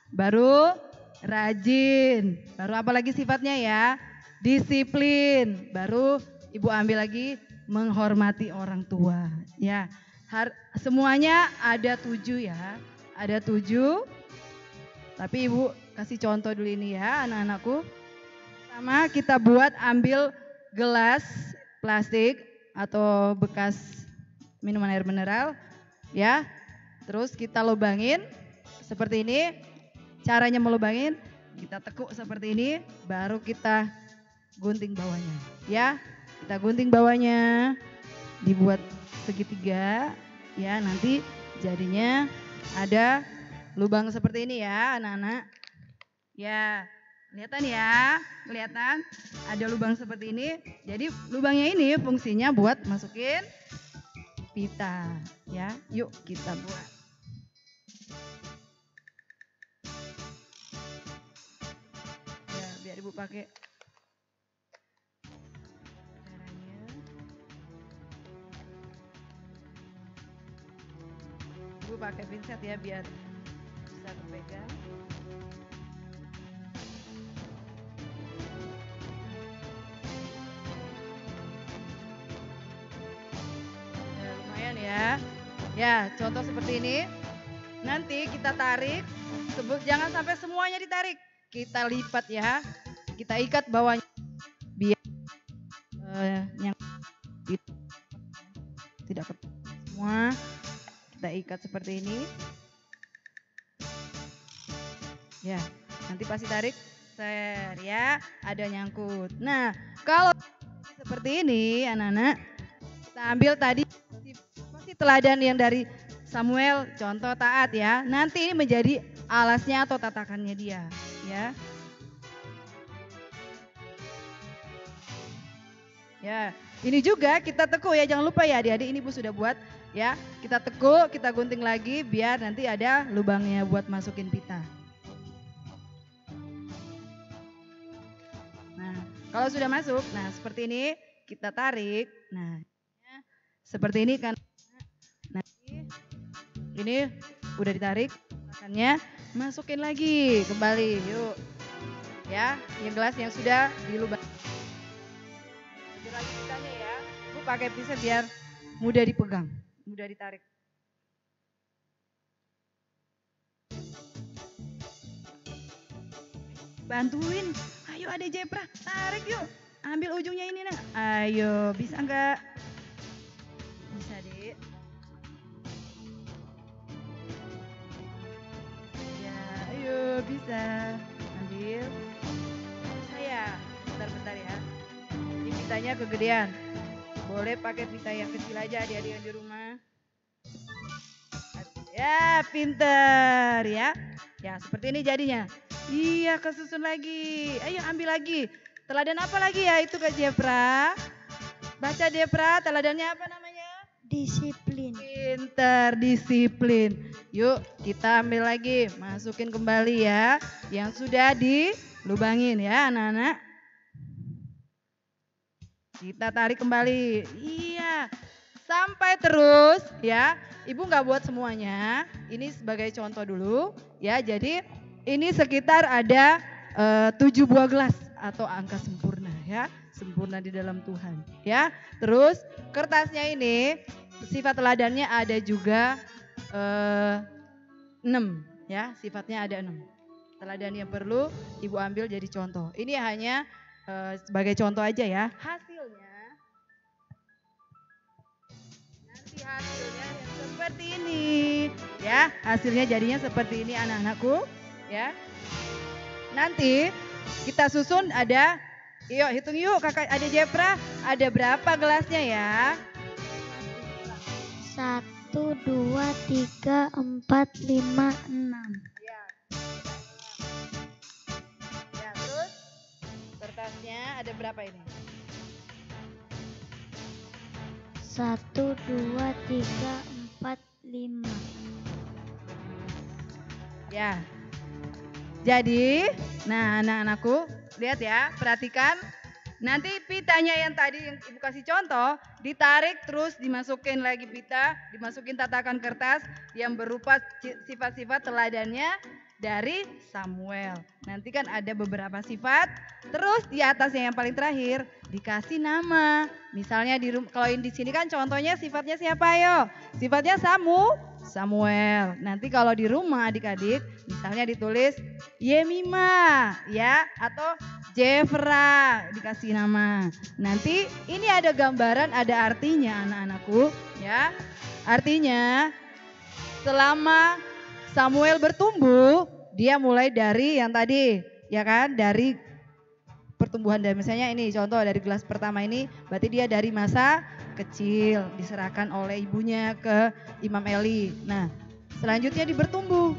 Baru rajin, baru apa lagi sifatnya ya? Disiplin, baru Ibu ambil lagi menghormati orang tua. Ya, semuanya ada 7 ya, ada 7. Tapi Ibu kasih contoh dulu ini ya anak-anakku. Pertama kita buat ambil gelas plastik atau bekas minuman air mineral ya. Terus kita lubangin seperti ini. Caranya melubangin, kita tekuk seperti ini, baru kita gunting bawahnya. Ya, kita gunting bawahnya, dibuat segitiga, ya nanti jadinya ada lubang seperti ini ya anak-anak. Ya, kelihatan ya, kelihatan ada lubang seperti ini. Jadi lubangnya ini fungsinya buat masukin pita. Ya, yuk kita buat. Ibu pakai caranya. Ibu pakai pinset ya biar bisa terpegang. Ya, lumayan ya. Ya, contoh seperti ini. Nanti kita tarik, jangan sampai semuanya ditarik. Kita lipat ya. Kita ikat bawahnya biar yang tidak semua. Kita ikat seperti ini. Ya, nanti pasti tarik ser ya, ada nyangkut. Nah, kalau seperti ini anak-anak, kita ambil tadi pasti teladan yang dari Samuel, contoh taat ya. Nanti ini menjadi alasnya atau tatakannya dia ya. Ya, ini juga kita tekuk ya, jangan lupa ya adik-adik, ini Bu sudah buat ya. Kita tekuk, kita gunting lagi biar nanti ada lubangnya buat masukin pita. Nah, kalau sudah masuk, nah seperti ini kita tarik. Nah, seperti ini kan. Nanti ini udah ditarik, makannya masukin lagi kembali, yuk. Ya, yang gelas yang sudah dilubang. Lagi pitanya ya, Bu pakai pisau biar mudah dipegang, mudah ditarik. Bantuin, ayo Ade Jepra, tarik yuk, ambil ujungnya ini nak. Ayo, bisa enggak? Bisa Dek. Ya, ayo bisa, ambil. Saya, bentar-bentar ya. Pitanya kegedean, boleh pakai pita yang kecil aja adik-adik yang di rumah. Ya pinter ya. Ya seperti ini jadinya. Iya kesusun lagi. Ayo ambil lagi. Teladan apa lagi ya itu Kak Jepra? Baca Jepra, teladannya apa namanya? Disiplin. Pinter, disiplin. Yuk kita ambil lagi, masukin kembali ya. Yang sudah dilubangin ya anak-anak. Kita tarik kembali, iya, sampai terus ya. Ibu nggak buat semuanya, ini sebagai contoh dulu ya. Jadi ini sekitar ada 7 buah gelas atau angka sempurna ya, sempurna di dalam Tuhan ya. Terus kertasnya ini sifat teladannya ada juga 6 ya, sifatnya ada 6. teladan yang perlu Ibu ambil jadi contoh. Ini hanya sebagai contoh aja ya. Hasilnya nanti hasilnya yang seperti ini ya. Hasilnya jadinya seperti ini anak-anakku ya. Nanti kita susun ada, yuk hitung yuk kakak, ada Jepra, ada berapa gelasnya ya? 1, 2, 3, 4, 5, 6. Ya, terus kertasnya ada berapa ini? 1, 2, 3, 4, 5. Ya. Jadi, nah anak-anakku, lihat ya, perhatikan. Nanti pitanya yang tadi yang Ibu kasih contoh, ditarik terus dimasukin lagi pita, dimasukin tatakan kertas yang berupa sifat-sifat teladannya dari Samuel. Nanti kan ada beberapa sifat, terus di atasnya yang paling terakhir dikasih nama. Misalnya kalau di sini kan contohnya sifatnya siapa yo? Sifatnya Samuel. Nanti kalau di rumah adik-adik misalnya ditulis Yemima ya atau Jefra dikasih nama. Nanti ini ada gambaran, ada artinya anak-anakku ya. Artinya selama Samuel bertumbuh, dia mulai dari yang tadi ya kan, dari pertumbuhan, dan misalnya ini contoh dari gelas pertama ini berarti dia dari masa kecil diserahkan oleh ibunya ke Imam Eli. Nah, selanjutnya dia bertumbuh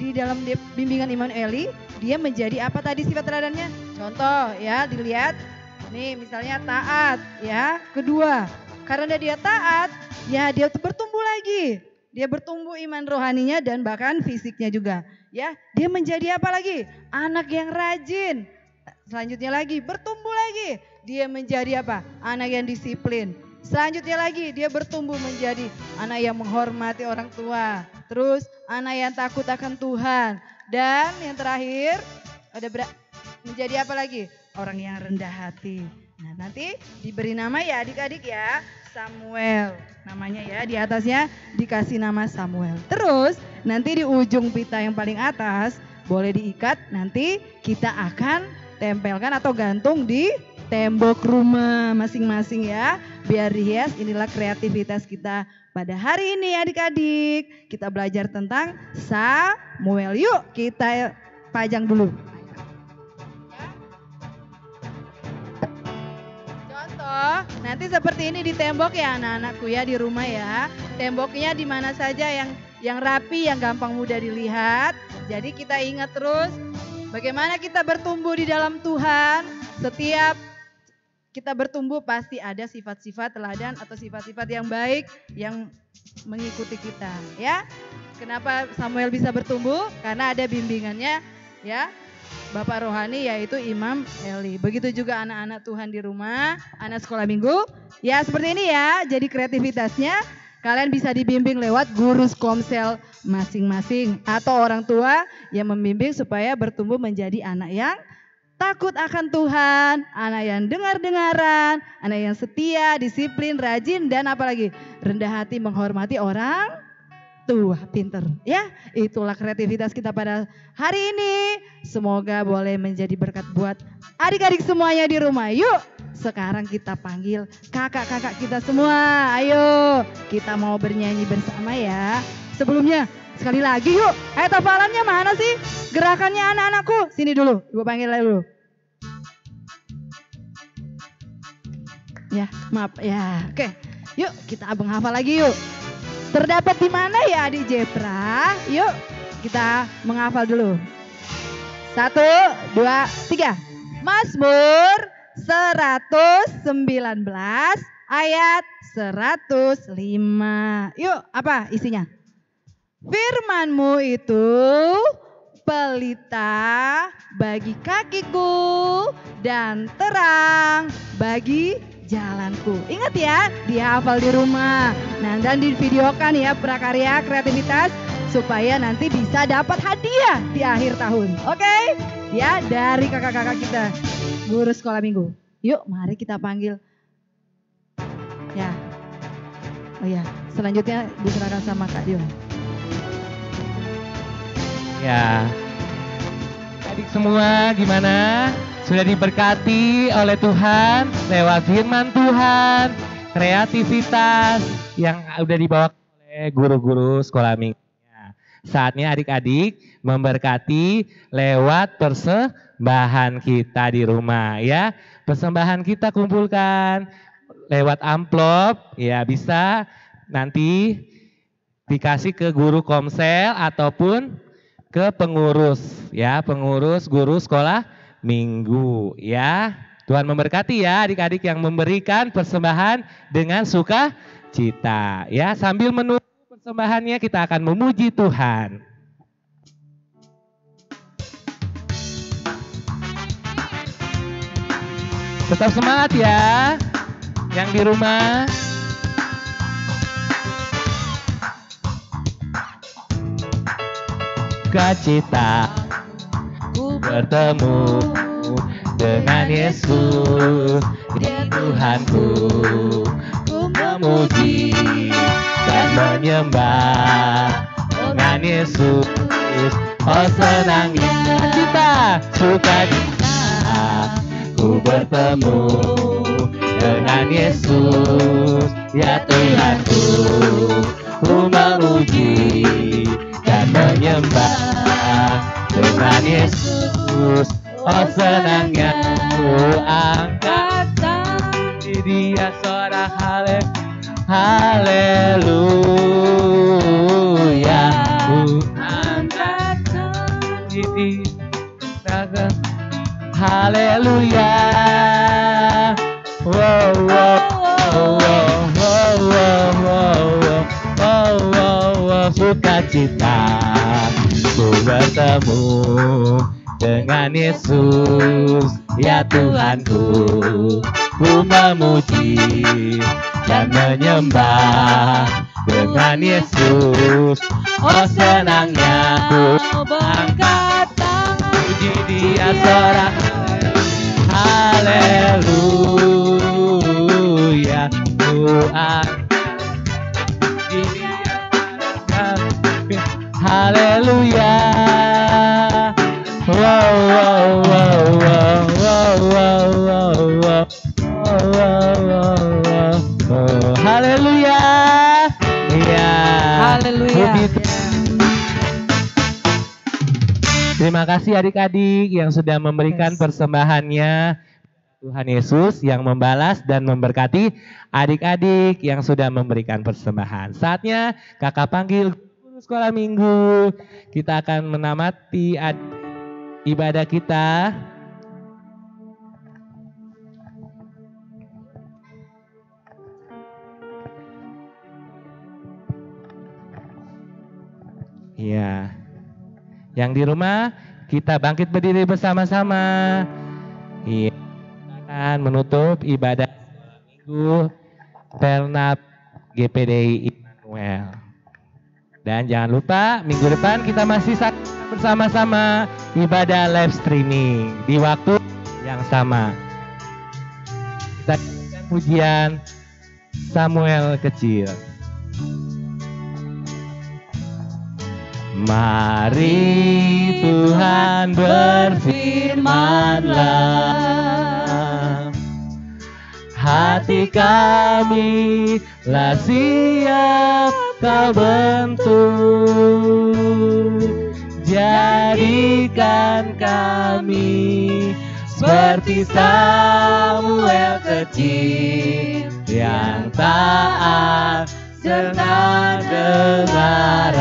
di dalam bimbingan Imam Eli, dia menjadi apa tadi sifat teladannya? Contoh ya, dilihat nih misalnya taat ya. Kedua, karena dia taat, ya dia bertumbuh lagi. Dia bertumbuh iman rohaninya dan bahkan fisiknya juga. Ya, dia menjadi apa lagi? Anak yang rajin. Selanjutnya lagi bertumbuh lagi. Dia menjadi apa? Anak yang disiplin. Selanjutnya lagi dia bertumbuh menjadi anak yang menghormati orang tua. Terus anak yang takut akan Tuhan. Dan yang terakhir ada menjadi apa lagi? Orang yang rendah hati. Nah, nanti diberi nama ya adik-adik ya, Samuel. Namanya ya, di atasnya dikasih nama Samuel. Terus nanti di ujung pita yang paling atas boleh diikat, nanti kita akan tempelkan atau gantung di tembok rumah masing-masing ya. Biar dihias, inilah kreativitas kita pada hari ini adik-adik. Kita belajar tentang Samuel. Yuk kita pajang dulu. Nanti seperti ini di tembok ya anak-anakku ya, di rumah ya. Temboknya di mana saja yang rapi, yang gampang mudah dilihat. Jadi kita ingat terus bagaimana kita bertumbuh di dalam Tuhan. Setiap kita bertumbuh pasti ada sifat-sifat teladan atau sifat-sifat yang baik yang mengikuti kita ya. Kenapa Samuel bisa bertumbuh? Karena ada bimbingannya ya. Bapak rohani yaitu Imam Eli. Begitu juga anak-anak Tuhan di rumah, anak sekolah minggu. Ya seperti ini ya, jadi kreativitasnya kalian bisa dibimbing lewat guru komsel masing-masing. Atau orang tua yang membimbing supaya bertumbuh menjadi anak yang takut akan Tuhan, anak yang dengar-dengaran, anak yang setia, disiplin, rajin, dan apalagi rendah hati menghormati orang tua, pinter. Ya, itulah kreativitas kita pada hari ini. Semoga boleh menjadi berkat buat adik-adik semuanya di rumah. Yuk, sekarang kita panggil kakak-kakak kita semua. Ayo, kita mau bernyanyi bersama ya. Sebelumnya, sekali lagi yuk. Hafalannya mana sih? Gerakannya anak-anakku. Sini dulu, Ibu panggil dulu. Ya, maaf ya. Oke, yuk kita abang hafal lagi yuk. Terdapat di mana ya adik Jepra? Yuk kita menghafal dulu. 1, 2, 3. Mazmur 119 ayat 105. Yuk apa isinya? Firman-Mu itu pelita bagi kakiku dan terang bagi jalanku. Ingat ya, dihafal di rumah. Nah, dan divideokan ya prakarya kreativitas supaya nanti bisa dapat hadiah di akhir tahun. Oke? Ya, dari kakak-kakak kita guru sekolah minggu. Yuk, mari kita panggil. Ya. Oh ya, selanjutnya diserahkan sama Kak Dion. Ya. semua gimana? Sudah diberkati oleh Tuhan lewat firman Tuhan, kreativitas yang udah dibawa oleh guru-guru sekolah minggunya. Saatnya adik-adik memberkati lewat persembahan kita di rumah ya. Persembahan kita kumpulkan lewat amplop ya, bisa nanti dikasih ke guru komsel ataupun ke pengurus ya, pengurus guru sekolah minggu ya. Tuhan memberkati ya adik-adik yang memberikan persembahan dengan sukacita ya. Sambil menunggu persembahannya kita akan memuji Tuhan. Tetap semangat ya yang di rumah. Sukacita ku bertemu dengan Yesus, Dia Tuhanku. Ku memuji dan menyembah dengan Yesus. Oh senangnya sukacita ku bertemu dengan Yesus, ya Tuhanku. Ku memuji dan menyembah dengan Yesus. Oh senangnya ku angkat tangan Dia sorak haleluya. Ku angkat tangan Dia haleluya. Wow wow wow wow wow wow wow. Sukacita ku bertemu dengan Yesus, ya Tuhanku. Ku memuji dan menyembah dengan Yesus. Oh senangnya ku angkat tangan puji Dia sorak haleluya. Ku angkat Dia haleluya. Wow wow wow wow wow wow wow wow. Haleluya. Iya. Haleluya. Terima kasih adik-adik yang sudah memberikan persembahannya. Tuhan Yesus yang membalas dan memberkati adik-adik yang sudah memberikan persembahan. Saatnya kakak panggil sekolah minggu. Kita akan menamati ibadah kita. Iya. Yang di rumah kita bangkit berdiri bersama-sama. Iya. Akan menutup ibadah minggu Pernap GPDI Immanuel. Dan jangan lupa minggu depan kita masih bersama-sama ibadah live streaming di waktu yang sama. Kita pujian Samuel kecil. Mari Tuhan berfirman-Lah, hati kami lah siap Kau bentuk, jadikan kami seperti Samuel kecil yang taat serta kebenaran.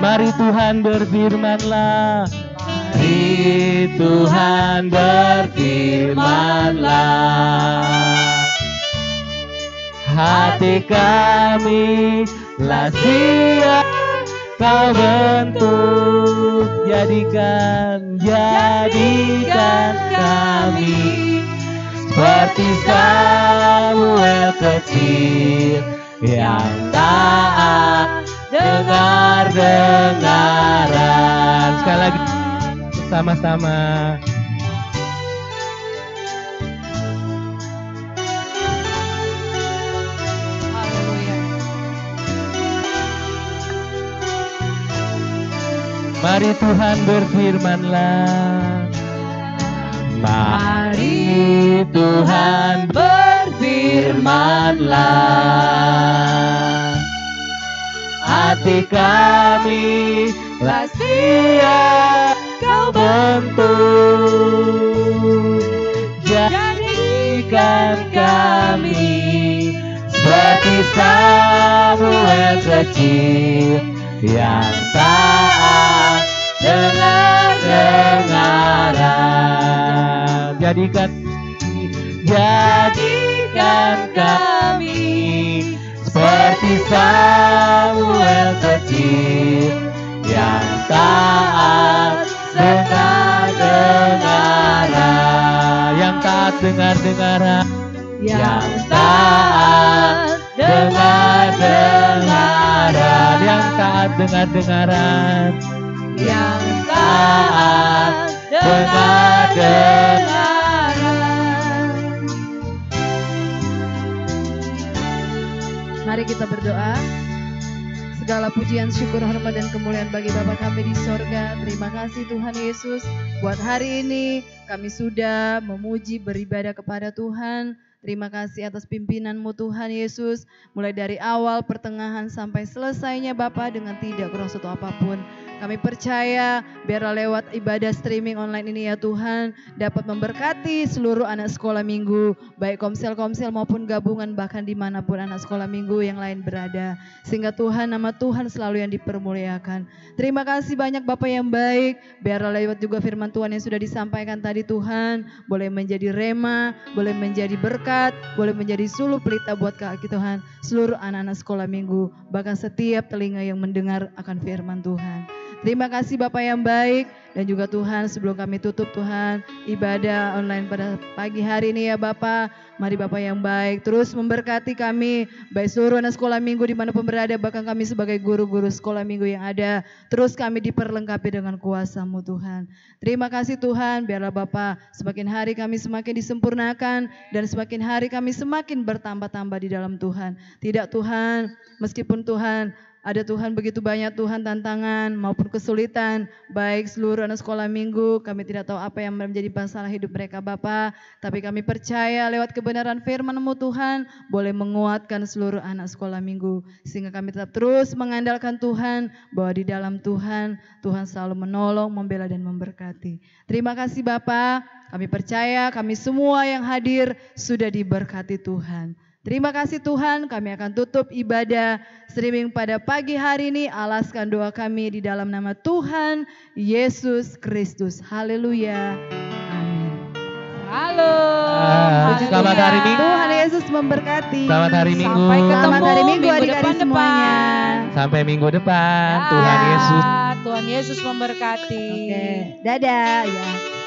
Mari Tuhan berfirman-Lah, mari Tuhan berfirman-Lah, hati kami lah siap Kau bentuk, jadikan kami seperti Samuel kecil yang taat dengar-dengaran. Sekali lagi bersama-sama. Mari Tuhan berfirmanlah. Mari Tuhan berfirmanlah. Hati kami lah siap kau bentuk. Jadikan kami seperti Samuel kecil yang taat dengar-dengaran. Jadikan kami seperti Samuel kecil yang taat dengar-dengaran. Yang taat dengar-dengaran. Yang taat dengar-dengaran. Yang taat dengar-dengaran. Yang taat dengar-dengaran. Mari kita berdoa. Segala pujian, syukur, hormat, dan kemuliaan bagi Bapa kami di sorga. Terima kasih Tuhan Yesus. Buat hari ini kami sudah memuji beribadah kepada Tuhan. Terima kasih atas pimpinan-Mu Tuhan Yesus. Mulai dari awal, pertengahan, sampai selesainya Bapa dengan tidak kurang satu apapun. Kami percaya biarlah lewat ibadah streaming online ini ya Tuhan dapat memberkati seluruh anak sekolah minggu. Baik komsel-komsel maupun gabungan bahkan dimanapun anak sekolah minggu yang lain berada. Sehingga Tuhan, nama Tuhan selalu yang dipermuliakan. Terima kasih banyak Bapak yang baik. Biarlah lewat juga firman Tuhan yang sudah disampaikan tadi Tuhan. Boleh menjadi rema, boleh menjadi berkat, boleh menjadi suluh pelita buat kaki Tuhan. Seluruh anak-anak sekolah minggu. Bahkan setiap telinga yang mendengar akan firman Tuhan. Terima kasih Bapak yang baik dan juga Tuhan sebelum kami tutup Tuhan ibadah online pada pagi hari ini ya Bapak. Mari Bapak yang baik terus memberkati kami baik seluruh anak sekolah minggu dimanapun berada bahkan kami sebagai guru-guru sekolah minggu yang ada. Terus kami diperlengkapi dengan kuasa-Mu Tuhan. Terima kasih Tuhan biarlah Bapak semakin hari kami semakin disempurnakan dan semakin hari kami semakin bertambah-tambah di dalam Tuhan. Tidak Tuhan meskipun Tuhan ada Tuhan begitu banyak Tuhan tantangan maupun kesulitan. Baik seluruh anak sekolah minggu kami tidak tahu apa yang menjadi masalah hidup mereka Bapa. Tapi kami percaya lewat kebenaran firman-Mu Tuhan boleh menguatkan seluruh anak sekolah minggu. Sehingga kami tetap terus mengandalkan Tuhan bahwa di dalam Tuhan, Tuhan selalu menolong, membela dan memberkati. Terima kasih Bapa. Kami percaya kami semua yang hadir sudah diberkati Tuhan. Terima kasih Tuhan, kami akan tutup ibadah streaming pada pagi hari ini. Alaskan doa kami di dalam nama Tuhan Yesus Kristus. Haleluya. Amin. Halo. Selamat hari Minggu. Tuhan Yesus memberkati. Selamat hari Minggu. Sampai ketemu Selamat hari Minggu minggu adik-adik semuanya. Sampai minggu depan. Ya, Tuhan Yesus. Tuhan Yesus memberkati. Oke, dadah ya.